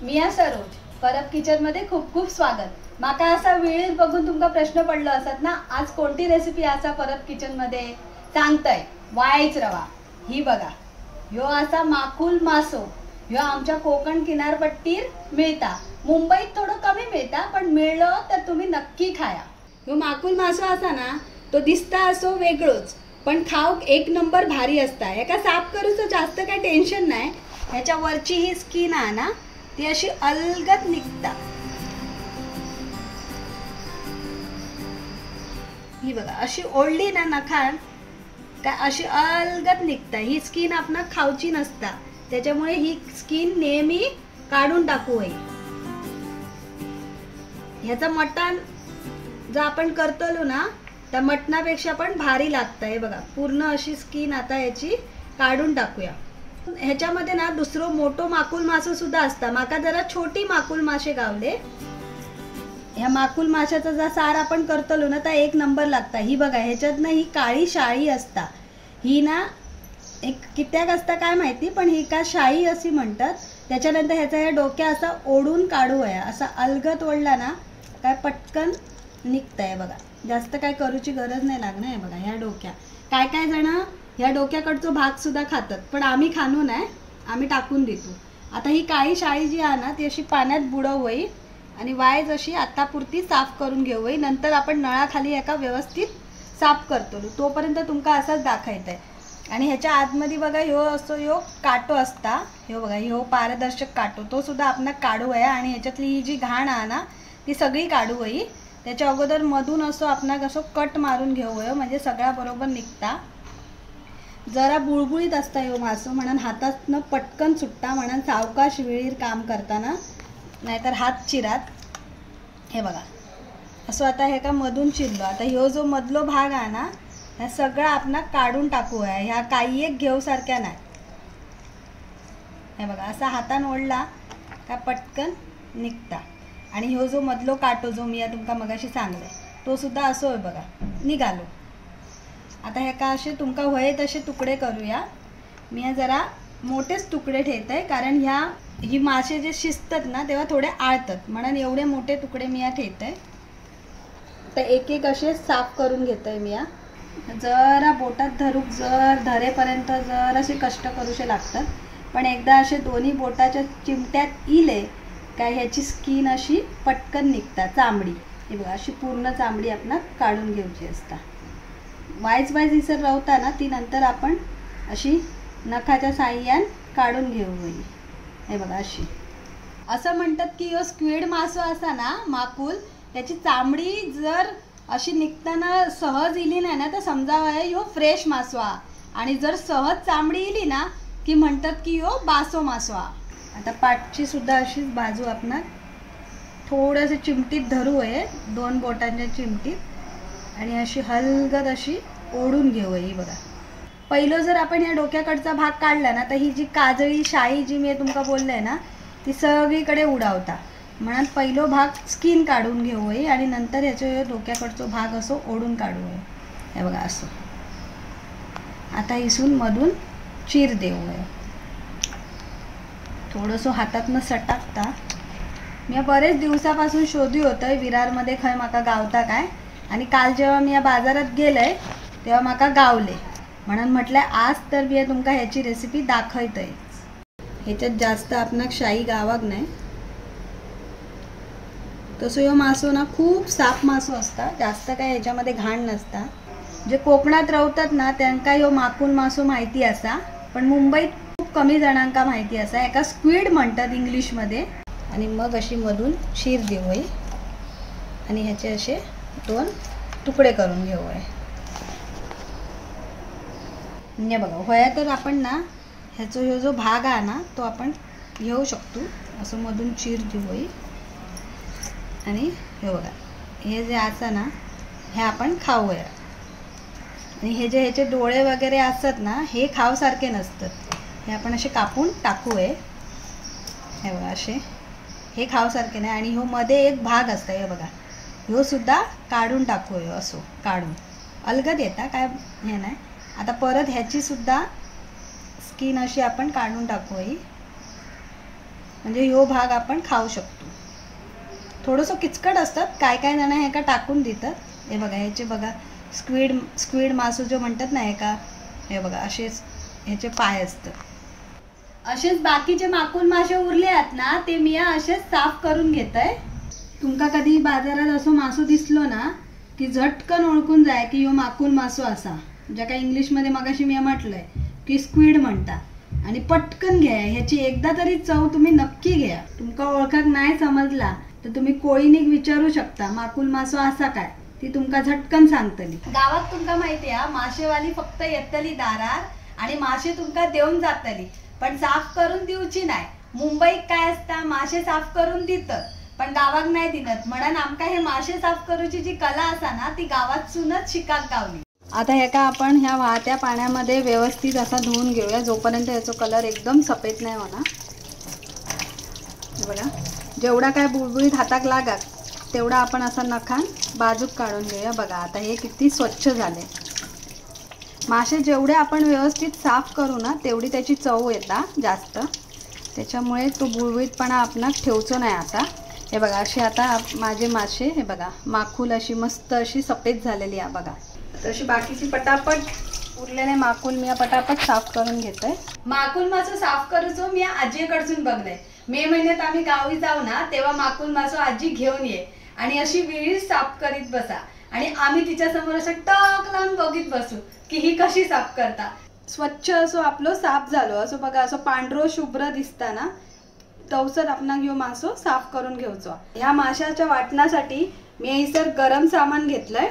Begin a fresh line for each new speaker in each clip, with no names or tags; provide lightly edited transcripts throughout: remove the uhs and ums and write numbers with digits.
मिया सरोज परब किचन मध्ये खूप खूप स्वागत। माका असा वेळ बघून तुमका प्रश्न पडलो असत ना, आज कोणती रेसिपी आसा परब किचन मध्ये सांगताय। वायच रवा ही बघा, ह्यो असा माकुल मासो। ह्यो आमच्या कोकण किनारपट्टीर मिळता, मुंबईत थोडं कमी मिळता, पण मिळलो तर तुम्ही नक्की खाया। ह्यो माकुल मासो असा ना, तो दिसता असो वेगळोच, पण खाऊक एक नंबर भारी असता। एका साफ करूचं जास्त काय टेन्शन नाही। ह्याच्या वरची ही स्किन आहे ना, ती अशी अलगद निघता। ही बघा, अशी ओढली ना नखान काय अशी अलगद निघता। ही स्किन आपण खाऊची नसता, त्याच्यामुळे ही स्किन नेहमी काढून टाकू हवी। ह्याचं मटण जर आपण करतलो ना, त्या मटणापेक्षा पण भारी लागतं। हे बघा, पूर्ण अशी स्किन आता याची काढून टाकूया। ह्याच्यामध्ये ना दुसरो मोठो माकुल मासो सुद्धा असता। माका जरा छोटी माकुल मासे गावले। ह्या माकुल माशाचा जर सार आपण करतलो ना, तर एक नंबर लागता। ही बघा, ह्याच्यात ना ही काळी शाळी असता। ही ना एक कित्याक असता काय माहिती, पण ही का शाई अशी म्हणतात। त्याच्यानंतर ह्याचा ह्या डोक्या असा ओढून काढू आहे, असा अलगद ओढला ना काय पटकन निघतंय। बघा, जास्त काय करूची गरज नाही लागणार। हे बघा, ह्या डोक्या काय काय जण ह्या डोक्याकडचा भाग सुद्धा खातात, पण आम्ही खाणू नाही, आम्ही टाकून देतो। आता ही काळी शाळी जी आहे ना, ती अशी पाण्यात बुडवूई आणि वायज अशी आतापुरती साफ करून घेऊई। नंतर आपण नळाखाली एका व्यवस्थित साफ करतो, तोपर्यंत तुमका असाच दाखवायचं आहे। आणि ह्याच्या आतमध्ये बघा, ह्यो असो ह्यो काटो असता। ह्यो बघा, ह्यो पारदर्शक काटो, तो सुद्धा आपण काढू आहे। आणि ह्याच्यातली ही जी घाण आहे ना, ती सगळी काढू आहे। त्याच्या अगोदर मधून असो आपण कसं कट मारून घेऊ आहे, म्हणजे सगळा बरोबर निघता। जरा बुळबुळीत असता ह्यो मासो, म्हणून हातातनं पटकन सुट्टा, म्हणून सावकाश वेळीर काम करताना, नाहीतर हात चिरात। हे बघा, असं आता हे का मधून चिरलो। आता ह्यो जो मधलो भाग आहे ना, ह्या सगळा आपण काढून टाकू आहे। ह्या काही एक घेऊ सारख्या नाही। हे बघा, असा हातान ओढला का पटकन निघता। आणि ह्यो जो मधलो काटो जो मी तुमका मगाशी सांगले, तो सुद्धा असो आहे बघा, निघालो। आता हे का असे तुमका होय तसे तुकडे करूया। मी जरा मोठेच तुकडे ठेवत आहे, कारण ही मासे जे शिजतात ना तेव्हा थोडे आळतात, म्हणून एवढे मोठे तुकडे मी ठेवत आहे। तर एक एक असे साफ करून घेत आहे मी। जरा बोटात धरूक जर धरेपर्यंत जर असे कष्ट करूशे लागतात, पण एकदा असे दोन्ही बोटाच्या चिमट्यात इले काय ह्याची स्किन अशी पटकन निघता। चांबडी हे बघा, अशी पूर्ण चांबडी आपण काढून घेऊची असता। वायच वायच इसर रवता ना, ती नंतर आपण अशी नखाच्या साह्यान काढून घेऊ। हे बघा, अशी असं म्हणतात की ह्यो स्क्विड मासो असा ना माकुल, त्याची चांबडी जर अशी निघताना सहज इली नाही ना, तर समजावं ह्यो फ्रेश मासो हा। आणि जर सहज चांबडी इली ना की म्हणतात की ह्यो बासो मासो हा। आता पाठची सुद्धा अशीच बाजू आपण थोडंसं चिमटीत धरू आहे, दोन बोटांच्या चिमटीत, आणि अशी हलगद अशी ओढून घेऊ आहे। ही बघा, पहिलं जर आपण ह्या डोक्याकडचा भाग काढला ना, तर ही जी काजळी शाई जी मी तुमका बोलले ना, ती सगळीकडे उडावता। म्हणून पहिलो भाग स्किन काढून घेऊ आहे, आणि नंतर ह्याच्या डोक्याकडचा भाग असो ओढून काढू आहे। हे बघा, असो आता इसून मधून चीर देऊ आहे। थोडंसं हातातनं सटाकता। मी बरेच दिवसापासून शोधी होतं विरारमध्ये खय माका गावता काय, आणि काल जेव्हा मी या बाजारात गेले तेव्हा माका गावले, म्हणून म्हटलं आज तर मी तुमका ह्याची रेसिपी दाखवत आहे। ह्याच्यात जास्त आपणाक शाई गावाक नाही। तसं ह्यो मासो ना खूप साफ मासो असता, जास्त काय ह्याच्यामध्ये घाण नसता। जे कोकणात राहतात ना त्यांना ह्यो माकुल मासो माहिती असा, पण मुंबईत खूप कमी जणांका माहिती असा। एका स्क्विड म्हणतात इंग्लिशमध्ये। आणि मग अशी मधून चीर देऊ आहे, आणि ह्याचे असे दोन तुकडे करून घेऊ आहे। म्हणजे बघा, होया तर आपण ना ह्याचा ह्यो जो भाग आहे ना, तो आपण घेऊ शकतो। असं मधून चीर देऊ आहे, आणि हे बघा, हे जे असं ना हे आपण खाऊया। आणि हे जे ह्याचे डोळे वगैरे असतात ना, हे खावसारखे नसतात, हे आपण असे कापून टाकू आहे। हे बघा, असे हे खावसारखे नाही। आणि ह्यो मध्ये एक भाग असतं, हे बघा, ह्यो सुद्धा काढून टाकू आहे। असो काढून अलगद येता, काय हे नाही। आता परत ह्याची सुद्धा स्किन अशी आपण काढून टाकू आहे। म्हणजे ह्यो भाग आपण खाऊ शकतो. थोडंसं किचकट असतात, काय काय जण हे का टाकून देतात. हे बघा ह्याचे बघा स्क्विड मासू जो म्हणतात ना, हे का हे बघा असेच ह्याचे पाय असतात. असेच बाकीचे माकुल मासे उरले आहेत ना, ते मी असेच साफ करून घेत आहे. तुमका कधी बाजारात असो मासो दिसलो ना की झटकन ओळखून जाय की ह्यो माकुल मासो असा, ज्या काय इंग्लिशमध्ये मगाशी मी म्हटलंय की स्क्विड म्हणता. आणि पटकन घ्या, ह्याची एकदा तरी चव तुम्ही नक्की घ्या. तुमका ओळखाक नाही समजला तर तुम्ही कोळीनीक विचारू शकता माकुल मासो असा काय, ती तुमका झटकन सांगतली. गावात तुमका माहिती आहे माशेवाली फक्त येतली दारार आणि मासे तुमका देऊन जातली, पण साफ करून दिवची नाही. मुंबईत काय असता, मासे साफ करून देतात पण गावात नाही दिनत. म्हणून आमका हे मासे साफ करूची जी कला असा ना ती गावातूनच शिकाक गावली. आता हे का आपण ह्या वाहत्या पाण्यामध्ये व्यवस्थित असा धुवून घेऊया, जोपर्यंत याचा कलर एकदम सफेद नाही होणार. बघा जेवढा काय बुळबुळीत हाताक लागाक तेवढा आपण असा नखान बाजूक काढून घेऊया. बघा आता हे किती स्वच्छ झाले. मासे जेवढे आपण व्यवस्थित साफ करू ना तेवढी त्याची चव येता जास्त, त्याच्यामुळे तो बुळबुळीतपणा आपणाक ठेवचो नाही. आता हे बघा अशी आता माझे मासे हे बघा माकुल अशी मस्त अशी सफेद झालेली आहे. बघा तशी बाकीची पटापट उरलेले माकुल मी पटापट साफ करून घेतोय. माकुल मासो साफ करूचो मी आजीकडून बघलंय. मे महिन्यात आम्ही गावी जाऊ ना तेव्हा माकुल मासो आजी घेऊन ये आणि अशी विहीर साफ करीत बसा आणि आम्ही तिच्या समोर असं टक लावून बघित बसू की ही कशी साफ करता. स्वच्छ असो आपलं साफ झालो असो बघा, असं पांढरो शुभ्र दिसता ना तवसर आपण घेऊ मासो साफ करून घेऊचो. ह्या माशाच्या वाटणासाठी मी इतर गरम सामान घेतलंय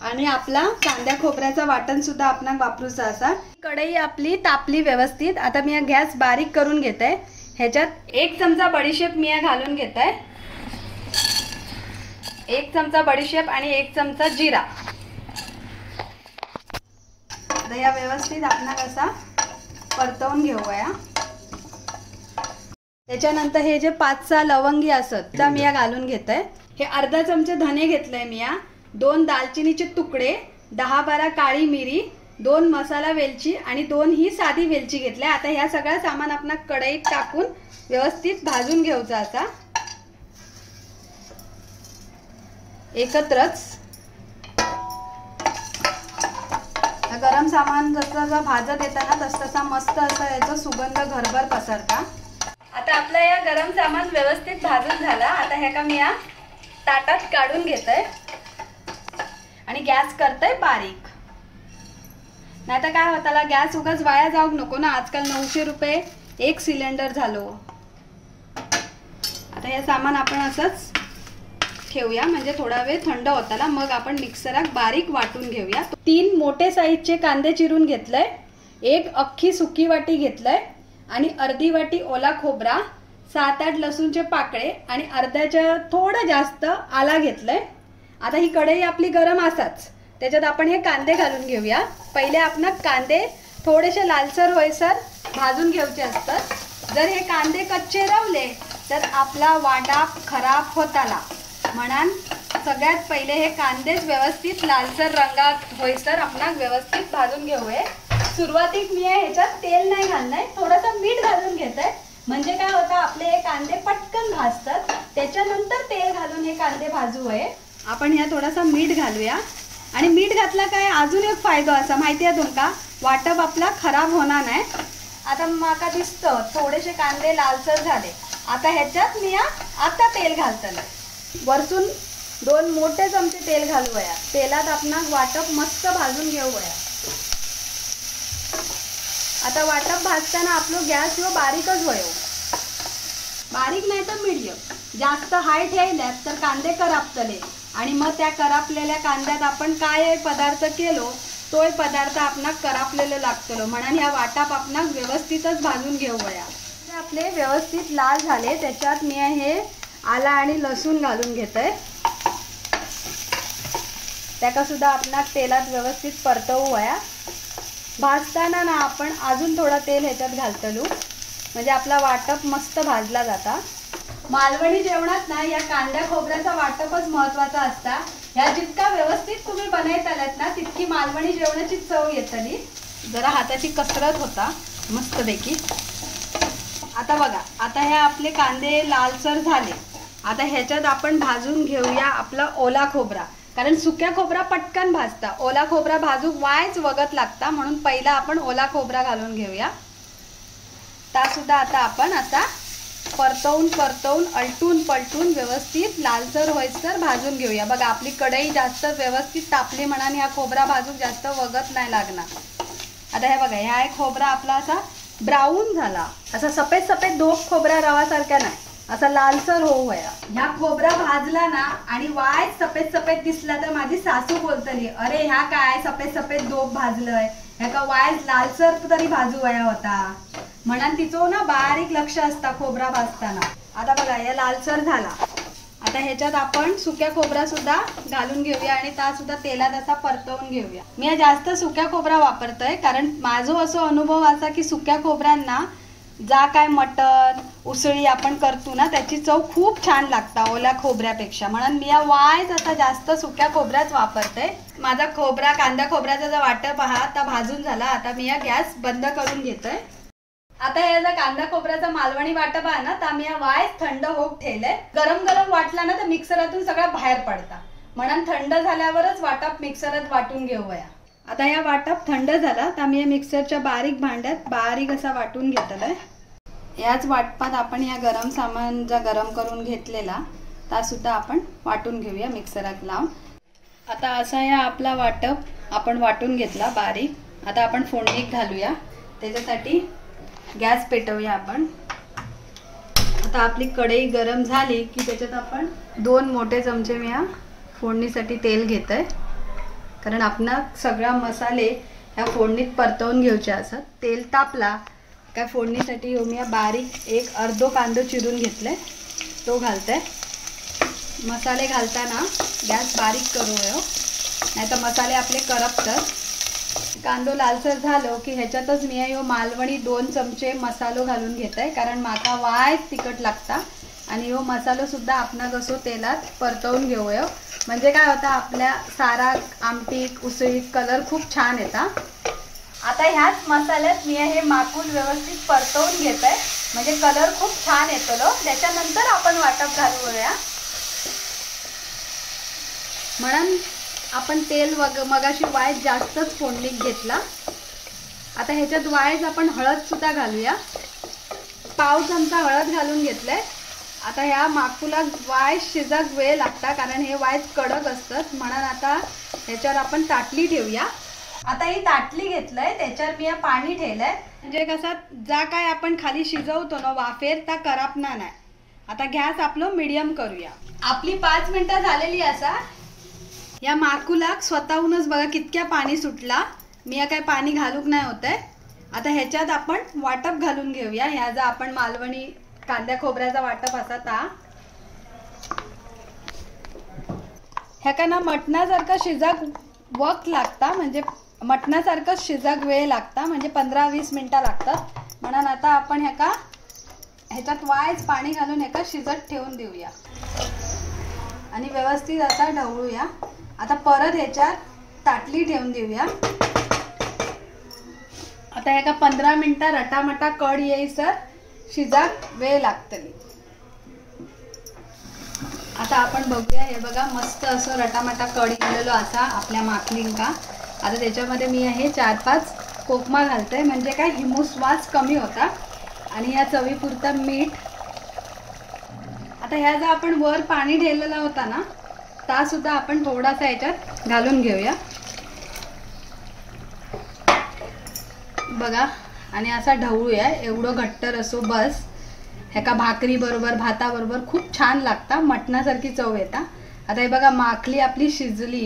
आणि आपला कांद्या खोबऱ्याचा वाटण सुद्धा आपण वापरूचा असा. कढई आपली तापली व्यवस्थित. आता मी गॅस बारीक करून घेत आहे. ह्याच्यात 1 चमचा बडीशेप मी घालून घेत आहे. 1 चमचा बडीशेप आणि 1 चमचा जिरा. आता या व्यवस्थित आपण कसा परतवून घेऊया. त्याच्यानंतर हे जे 5-6 लवंगी असत त्या मी घालून घेत आहे. हे अर्धा चमचे धने घेतलंय मी, 2 दालचिनीचे तुकडे, 10-12 काळी मिरी, 2 मसाला वेलची आणि 2 ही साधी वेलची घेतली. आता ह्या सगळं सामान आपण कढईत टाकून व्यवस्थित भाजून घ्यायचं आता एकत्रच. गरम सामान जसं भाजत येताना तसा मस्त असं याचा सुगंध घरभर पसरता. आता आपला या गरम सामान व्यवस्थित भाजून झाला. आता ह्या का मी ताटात काढून घेत आहे आणि गॅस करतोय बारीक. नाही तर काय होताला गॅस उगाच वाया जाऊ नको ना. आजकाल 900 रुपये 1 सिलेंडर झालो. आता हे सामान आपण असंच ठेवूया म्हणजे थोडा वेळ थंड होताला मग आपण मिक्सरात बारीक वाटून घेऊया. 3 मोठे साईजचे कांदे चिरून घेतलंय, 1 अख्खी सुकी वाटी घेतलंय आणि अर्धी वाटी ओला खोबरा, 7-8 लसूणचे पाकळे आणि अर्ध्याच्या थोडं जास्त आला घेतलंय. आता ही कढई आपली गरम असाच, त्याच्यात आपण हे कांदे घालून घेऊया. पहिले आपण कांदे थोडेसे लालसर होईसर भाजून घ्यायचे असतात. जर हे कांदे कच्चे रावले तर आपला वाटा खराब होताला. म्हणून सगळ्यात पहिले हे कांदेच व्यवस्थित लालसर रंगात होईसर आपण व्यवस्थित भाजून घेऊया. सुरुवातीक मी ह्याच्यात तेल नाही घालणार, थोडंसं मीठ घालून घेत आहे. म्हणजे काय होतं आपले हे कांदे पटकन भाजतात. त्याच्यानंतर तेल घालून हे कांदे भाजू आहे. आपण ह्या थोडासा मीठ घालूया. आणि मीठ घातला काय अजून एक फायदा असा माहिती आहे तुमका, वाटप आपला खराब होणार नाही. आता माका दिसतं थोडेसे कांदे लालसर झाले. आता ह्याच्यात मी आता तेल घालतलं. वरतून 2 मोठे चमचे तेल घालूया. तेलात आपण वाटप मस्त भाजून घेऊया. आता वाटप भाजताना आपलं गॅस ह्यो बारीकच होयो. बारीक नाही तर मीडियम. जास्त हाय ठेवल्यात तर कांदे करापतले आणि मग त्या करापलेल्या कांद्यात आपण काय पदार्थ केलो तोय पदार्थ आपण करापलेलं लागतलो. म्हणून ह्या वाटप आपण व्यवस्थितच भाजून घेऊया. आपले व्यवस्थित लाल झाले त्याच्यात मी हे आला आणि लसूण घालून घेतोय. त्याका सुद्धा आपण तेलात व्यवस्थित परतवूया. भाजताना ना आपण अजून थोडं तेल ह्याच्यात घालतलो म्हणजे आपला वाटप मस्त भाजला जाता. मालवणी जेवणात ना या कांद्या खोबऱ्याचा वाटपच महत्त्वाचा असता. ह्या जितका व्यवस्थित तुम्ही बनवतालात ना तितकी मालवणी जेवणाची चव येतली. जरा हाताची कसरत होता मस्तपैकी. आता बघा, आता हे आपले कांदे लालसर झाले. आता ह्याच्यात आपण भाजून घेऊया आपला ओला खोबरा, कारण सुक्या खोबरा पटकन भाजता, ओला खोबरा भाजूक वायच वगत लागता, म्हणून पहिला आपण ओला खोबरा घालून घेऊया. त्यासुद्धा आता आपण असा परतवून अलटून पलटून व्यवस्थित लालसर होईस्तर भाजून घेऊया. बघा आपली कढई जास्त व्यवस्थित तापली म्हणाने हा खोबरा भाजूक जास्त वगत नाही लागणार. आता हे बघा, ह्या एक खोबरा आपला असा ब्राऊन झाला, असा सफेद सफेद धोप खोबरा रवासारखा नाही, असा लालसर होऊ वया. ह्या खोबरा भाजला ना आणि वाय सफेद सफेद दिसला तर माझी सासू बोलतली, अरे ह्या काय सफेद सफेद धोप भाजलंय, ह्या का वाय लालसर तरी भाजू वया होता, म्हणून तिचं ना बारीक लक्ष असता खोबरा भाजताना. आता बघा हे लालसर झाला. आता ह्याच्यात आपण सुक्या खोबरा सुद्धा घालून घेऊया आणि त्या सुद्धा तेलात असा परतवून घेऊया. मी जास्त सुक्या खोबरा वापरतोय, कारण माझा असो अनुभव असा की सुक्या खोबऱ्यांना जा काय मटण उसळी आपण करतो ना त्याची चव खूप छान लागता ओल्या खोबऱ्यापेक्षा, म्हणून मी या वायच आता जास्त सुक्या खोबऱ्याच वापरते. माझा खोबरा कांदा खोबऱ्याचा जो वाटप हा आता भाजून झाला. आता मी या गॅस बंद करून घेतोय. आता याचा कांदा खोबऱ्याचा मालवणी वाटप आहे ना, तर आम्ही या वायच थंड होऊक ठेवलंय. गरम गरम वाटला ना तर मिक्सरातून सगळा बाहेर पडता, म्हणून थंड झाल्यावरच वाटप मिक्सरात वाटून घेऊया. आता या वाटप थंड झाला तर आम्ही या मिक्सरच्या बारीक भांड्यात बारीक असा वाटून घेतलाय. याच वाटपात आपण या गरम सामान जा गरम करून घेतलेला ता सुद्धा आपण वाटून घेऊया मिक्सरात लावून. आता असा या आपला वाटप आपण वाटून घेतला बारीक. आता आपण फोडणीत घालूया. त्याच्यासाठी गॅस पेटवूया आपण. आता आपली कढई गरम झाली की त्याच्यात आपण 2 मोठे चमचे मी या फोडणीसाठी तेल घेतोय, कारण आपण सगळा मसाले ह्या फोडणीत परतवून घ्यायचे असतात. तेल तापला काय फोडणीसाठी मी बारीक एक अर्धो कांदो चिरून घेतलाय, तो घालते. मसाले घालताना गॅस बारीक करूया, नाही तर मसाले आपले करपतात. कांदो लालसर झालो की ह्याच्यातच मी यो मालवणी 2 चमचे मसालो घालून घेतोय, कारण माका वायच तिखट लागता. आणि यो मसालो सुद्धा आपण कसो तेलात परतवून घेऊया, म्हणजे काय होता आपल्या सारा आमटीक उसळीत कलर खूप छान येता. आता ह्याच मसाल्यात मी हे माकूल व्यवस्थित परतवून घेतोय, म्हणजे कलर खूप छान येतो. त्याच्यानंतर आपण वाटप घालूया. म्हणून आपण तेल मगाशी वायच जास्तच फोडणीत घेतला. आता ह्याच्यात वायच आपण हळद सुद्धा घालूया. पाव चमचा हळद घालून घेतलंय. आता ह्या माकुला वाय शिजाक वेळ लागता, कारण हे वायच कडक असतात, म्हणून आता ह्याच्यावर आपण ताटली ठेवूया. आता ही ताटली घेतलंय, त्याच्यावर मी पाणी ठेवलंय, म्हणजे कसं जा काय आपण खाली शिजवतो ना वाफेर ता करपना नाही. आता गॅस आपलं मीडियम करूया. आपली 5 मिनिटं झालेली असा. या माकुलाक स्वतःहूनच बघा कितक्या पाणी सुटला. मी या काय पाणी घालूक नाही होतंय. आता ह्याच्यात आपण वाटप घालून घेऊया. ह्या जा आपण मालवणी कांद्या खोबऱ्याचा वाटप असा ता ह्या का ना मटणासारखं शिजाक वक्त लागता, म्हणजे मटणासारखं शिजाक वेळ लागता, म्हणजे 15-20 मिनिटं लागतात. म्हणून आता आपण ह्याच्यात वायच पाणी घालून ह्याका शिजत ठेवून देऊया आणि व्यवस्थित असा ढवळूया. आता परत ह्याच्यात ताटली ठेवून देऊया. आता ह्याका 15 मिनिटं रटामटा कड येईसर शिजाक वेळ लागतली. आता आपण बघूया. हे बघा मस्त असं रटामटा कड गेलेलो असा आपल्या माकलींका. आता त्याच्यामध्ये मी हे 4-5 कोकमा घालते, म्हणजे काय हिमूस वास कमी होता. आणि या चवीपुरता मीठ. आता ह्या जर आपण वर पाणी ठेवलेला होता ना ता सुद्धा आपण थोडासा ह्याच्यात घालून घेऊया बघा. आणि असा ढवळूया. एवढं घट्टर असो बस. ह्याका भाकरी बरोबर भाता बरोबर खूप छान लागता, मटणासारखी चव येता. आता हे बघा माकली आपली शिजली.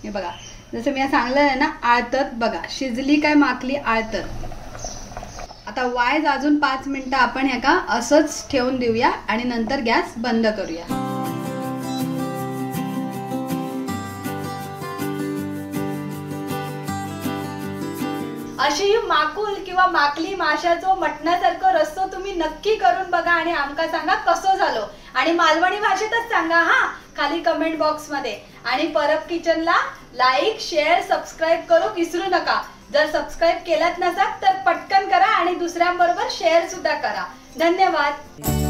हे बघा जसं मी सांगलं ना आळतत, बघा शिजली काय माकली आळतत. आता वायज अजून 5 मिनिटं आपण ह्याका असंच ठेवून देऊया आणि नंतर गॅस बंद करूया. अशी माकुल किंवा माकली माशाचो मटणासारखं रस्सो तुम्ही नक्की करून बघा आणि आमका सांगा कसो झालो. आणि मालवणी भाषेतच सांगा हा खाली कमेंट बॉक्स मध्ये. आणि परब किचनला लाईक शेअर सबस्क्राईब करू विसरू नका. जर सबस्क्राईब केलात नसाल तर पटकन करा आणि दुसऱ्या दुसऱ्यांबरोबर शेअर सुद्धा करा. धन्यवाद.